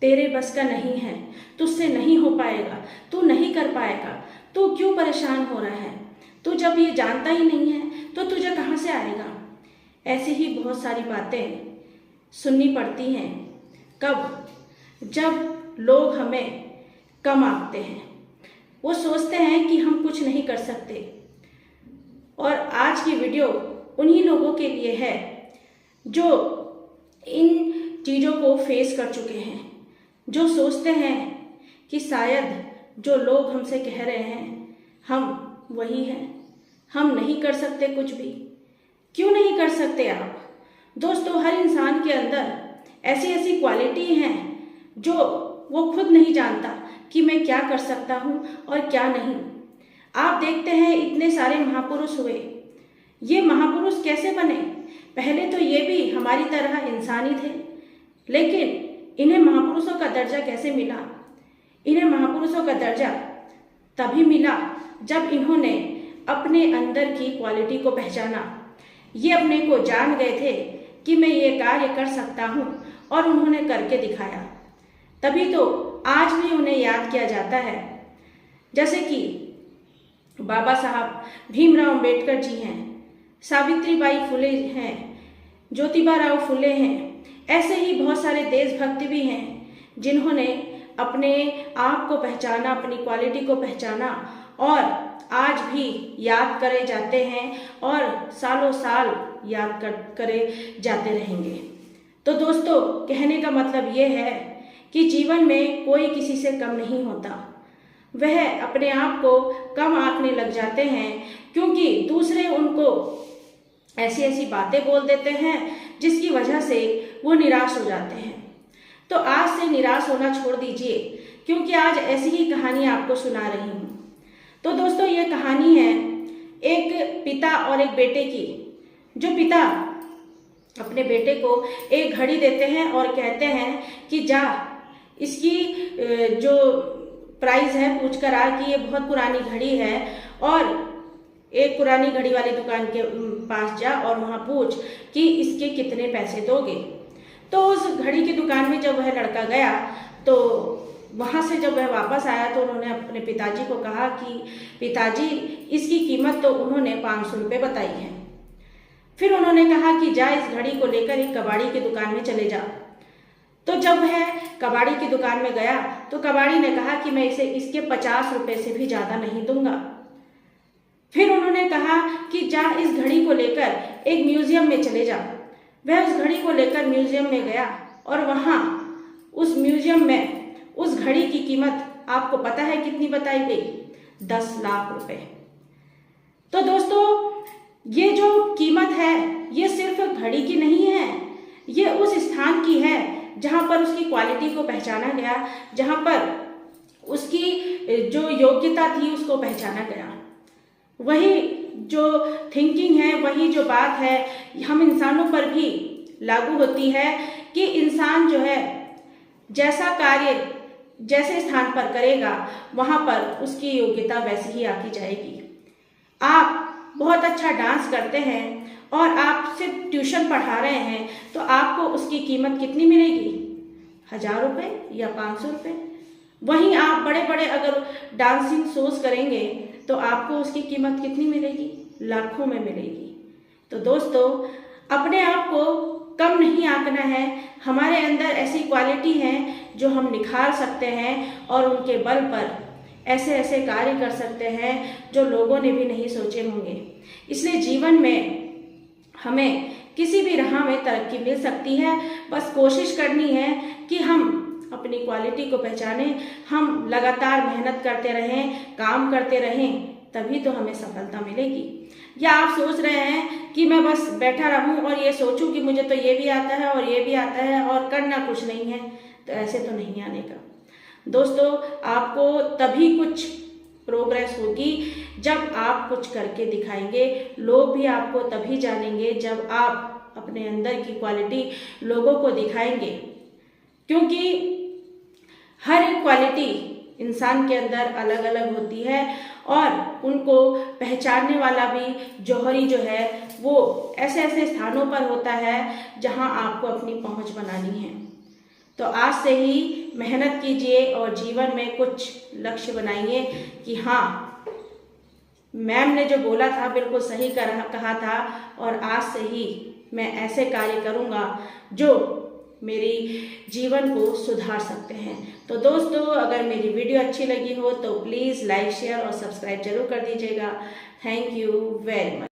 तेरे बस का नहीं है, तुझसे नहीं हो पाएगा, तू नहीं कर पाएगा, तू क्यों परेशान हो रहा है, तू जब ये जानता ही नहीं है तो तुझे कहाँ से आएगा। ऐसी ही बहुत सारी बातें सुननी पड़ती हैं। कब? जब लोग हमें कम आंकते हैं, वो सोचते हैं कि हम कुछ नहीं कर सकते। और आज की वीडियो उन्हीं लोगों के लिए है जो इन चीज़ों को फेस कर चुके हैं, जो सोचते हैं कि शायद जो लोग हमसे कह रहे हैं हम वही हैं, हम नहीं कर सकते कुछ भी। क्यों नहीं कर सकते आप? दोस्तों, हर इंसान के अंदर ऐसी ऐसी क्वालिटी हैं जो वो खुद नहीं जानता कि मैं क्या कर सकता हूँ और क्या नहीं। आप देखते हैं इतने सारे महापुरुष हुए, ये महापुरुष कैसे बने? पहले तो ये भी हमारी तरह इंसान ही थे, लेकिन इन्हें महापुरुषों का दर्जा कैसे मिला? इन्हें महापुरुषों का दर्जा तभी मिला जब इन्होंने अपने अंदर की क्वालिटी को पहचाना। ये अपने को जान गए थे कि मैं ये कार्य कर सकता हूँ और उन्होंने करके दिखाया। तभी तो आज भी उन्हें याद किया जाता है। जैसे कि बाबा साहब भीमराव अंबेडकर जी हैं, सावित्रीबाई फुले हैं, ज्योतिबा राव फुले हैं। ऐसे ही बहुत सारे देशभक्त भी हैं जिन्होंने अपने आप को पहचाना, अपनी क्वालिटी को पहचाना और आज भी याद करे जाते हैं और सालों साल याद करे जाते रहेंगे। तो दोस्तों, कहने का मतलब ये है कि जीवन में कोई किसी से कम नहीं होता। वह अपने आप को कम आंकने लग जाते हैं क्योंकि दूसरे उनको ऐसी ऐसी बातें बोल देते हैं जिसकी वजह से वो निराश हो जाते हैं। तो आज से निराश होना छोड़ दीजिए, क्योंकि आज ऐसी ही कहानी आपको सुना रही हूँ। तो दोस्तों, ये कहानी है एक पिता और एक बेटे की। जो पिता अपने बेटे को एक घड़ी देते हैं और कहते हैं कि जा इसकी जो प्राइस है पूछ कर आ कि ये बहुत पुरानी घड़ी है, और एक पुरानी घड़ी वाली दुकान के पास जा और वहाँ पूछ कि इसके कितने पैसे दोगे। तो उस घड़ी की दुकान में जब वह लड़का गया तो वहाँ से जब वह वापस आया तो उन्होंने अपने पिताजी को कहा कि पिताजी, इसकी कीमत तो उन्होंने 500 रुपये बताई है। फिर उन्होंने कहा कि जा इस घड़ी को लेकर एक कबाड़ी की दुकान में चले जा। तो जब वह कबाड़ी की दुकान में गया तो कबाड़ी ने कहा कि मैं इसे इसके 50 रुपये से भी ज़्यादा नहीं दूंगा। फिर उन्होंने कहा कि जा इस घड़ी को लेकर एक म्यूजियम में चले जा। वह उस घड़ी को लेकर म्यूजियम में गया और वहाँ उस म्यूजियम में उस घड़ी की कीमत आपको पता है कितनी बताई गई? 10 लाख रुपए। तो दोस्तों, ये जो कीमत है ये सिर्फ घड़ी की नहीं है, ये उस स्थान की है जहाँ पर उसकी क्वालिटी को पहचाना गया, जहाँ पर उसकी जो योग्यता थी उसको पहचाना गया। वही जो थिंकिंग है, वही जो बात है हम इंसानों पर भी लागू होती है कि इंसान जो है जैसा कार्य जैसे स्थान पर करेगा वहाँ पर उसकी योग्यता वैसी ही आकी जाएगी। आप बहुत अच्छा डांस करते हैं और आप सिर्फ ट्यूशन पढ़ा रहे हैं तो आपको उसकी कीमत कितनी मिलेगी? 1000 रुपये या 500 रुपये। वहीं आप बड़े बड़े अगर डांसिंग शोज करेंगे तो आपको उसकी कीमत कितनी मिलेगी? लाखों में मिलेगी। तो दोस्तों, अपने आप को कम नहीं आंकना है। हमारे अंदर ऐसी क्वालिटी हैं जो हम निखार सकते हैं और उनके बल पर ऐसे ऐसे कार्य कर सकते हैं जो लोगों ने भी नहीं सोचे होंगे। इसलिए जीवन में हमें किसी भी राह में तरक्की मिल सकती है। बस कोशिश करनी है कि हम अपनी क्वालिटी को पहचानें, हम लगातार मेहनत करते रहें, काम करते रहें, तभी तो हमें सफलता मिलेगी। या आप सोच रहे हैं कि मैं बस बैठा रहूं और ये सोचूं कि मुझे तो ये भी आता है और ये भी आता है और करना कुछ नहीं है, तो ऐसे तो नहीं आने का। दोस्तों, आपको तभी कुछ प्रोग्रेस होगी जब आप कुछ करके दिखाएंगे। लोग भी आपको तभी जानेंगे जब आप अपने अंदर की क्वालिटी लोगों को दिखाएंगे, क्योंकि हर एक क्वालिटी इंसान के अंदर अलग अलग होती है और उनको पहचानने वाला भी जौहरी जो है वो ऐसे ऐसे स्थानों पर होता है जहां आपको अपनी पहुंच बनानी है। तो आज से ही मेहनत कीजिए और जीवन में कुछ लक्ष्य बनाइए कि हाँ, मैम ने जो बोला था बिल्कुल सही कहा था और आज से ही मैं ऐसे कार्य करूँगा जो मेरी जीवन को सुधार सकते हैं। तो दोस्तों, अगर मेरी वीडियो अच्छी लगी हो तो प्लीज़ लाइक, शेयर और सब्सक्राइब जरूर कर दीजिएगा। Thank you very much.